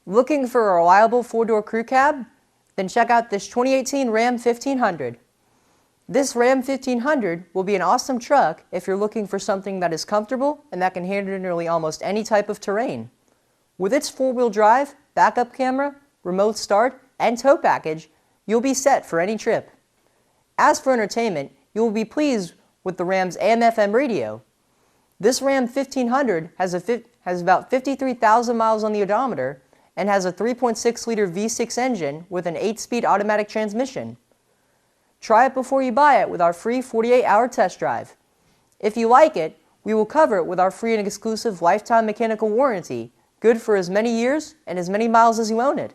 Looking for a reliable four-door crew cab? Then check out this 2018 Ram 1500. This Ram 1500 will be an awesome truck if you're looking for something that is comfortable and that can handle nearly almost any type of terrain. With its four-wheel drive, backup camera, remote start, and tow package, you'll be set for any trip. As for entertainment, you will be pleased with the Ram's AM/FM radio. This Ram 1500 has about 53,000 miles on the odometer and has a 3.6-liter V6 engine with an 8-speed automatic transmission. Try it before you buy it with our free 48-hour test drive. If you like it, we will cover it with our free and exclusive lifetime mechanical warranty, good for as many years and as many miles as you own it.